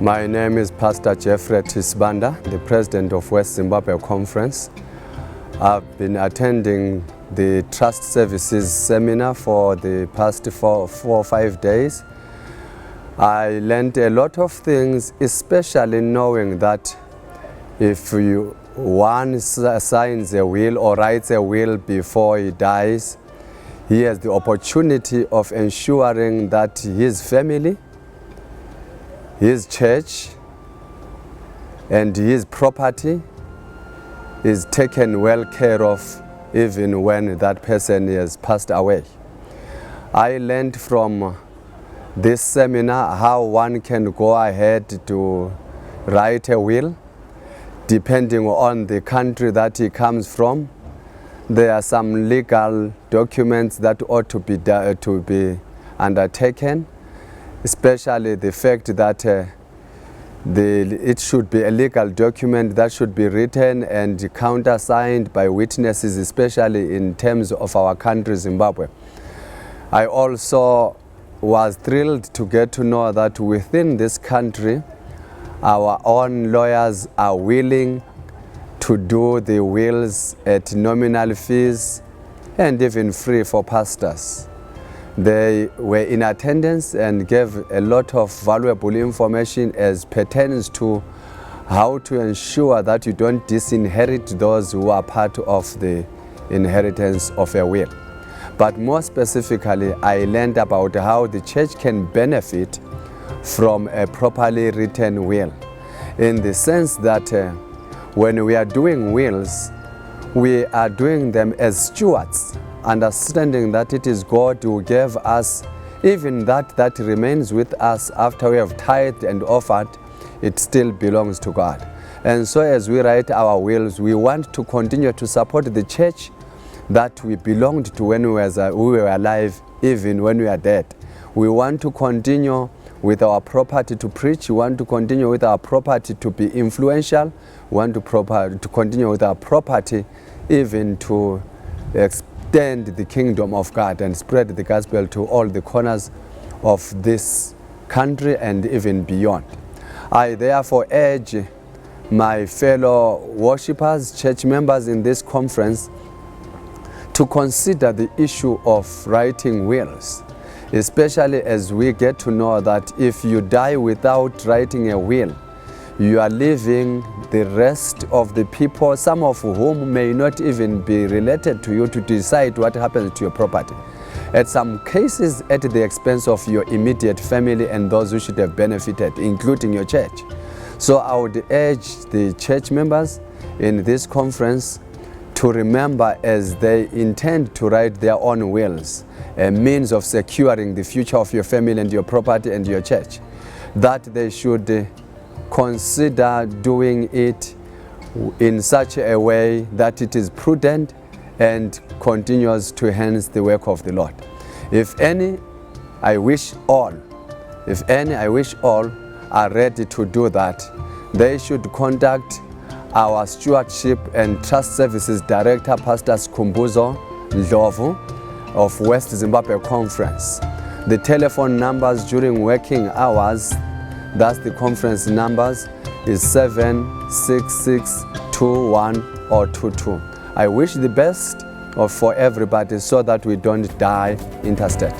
My name is Pastor Jefrety Simbandai, the President of West Zimbabwe Conference. I've been attending the Trust Services Seminar for the past four or 5 days. I learned a lot of things, especially knowing that if one signs a will or writes a will before he dies, he has the opportunity of ensuring that his family, his church, and his property is taken well care of even when that person has passed away. I learned from this seminar how one can go ahead to write a will depending on the country that he comes from. There are some legal documents that ought to be undertaken, especially the fact that it should be a legal document that should be written and countersigned by witnesses, especially in terms of our country, Zimbabwe. I also was thrilled to get to know that within this country, our own lawyers are willing to do the wills at nominal fees and even free for pastors. They were in attendance and gave a lot of valuable information as pertains to how to ensure that you don't disinherit those who are part of the inheritance of a will. But more specifically, I learned about how the church can benefit from a properly written will, in the sense that when we are doing wills, we are doing them as stewards, understanding that it is God who gave us even that remains with us after we have tithed and offered. It still belongs to God. And so as we write our wills, we want to continue to support the church that we belonged to when we were alive, even when we are dead. We want to continue with our property to preach. We want to continue with our property to be influential. We want to continue with our property even to extend the kingdom of God and spread the gospel to all the corners of this country and even beyond. I therefore urge my fellow worshippers, church members in this conference, to consider the issue of writing wills, especially as we get to know that if you die without writing a will, you are leaving the rest of the people, some of whom may not even be related to you, to decide what happens to your property. At some cases, at the expense of your immediate family and those who should have benefited, including your church. So I would urge the church members in this conference to remember, as they intend to write their own wills, a means of securing the future of your family and your property and your church, that they should consider doing it in such a way that it is prudent and continues to enhance the work of the Lord. If any, I wish all are ready to do that, they should contact our Stewardship and Trust Services Director, Pastor Skhumbuzo Ndlovu of West Zimbabwe Conference. The telephone numbers during working hours, that's the conference numbers, is 76621 or 22. I wish the best for everybody so that we don't die interstate.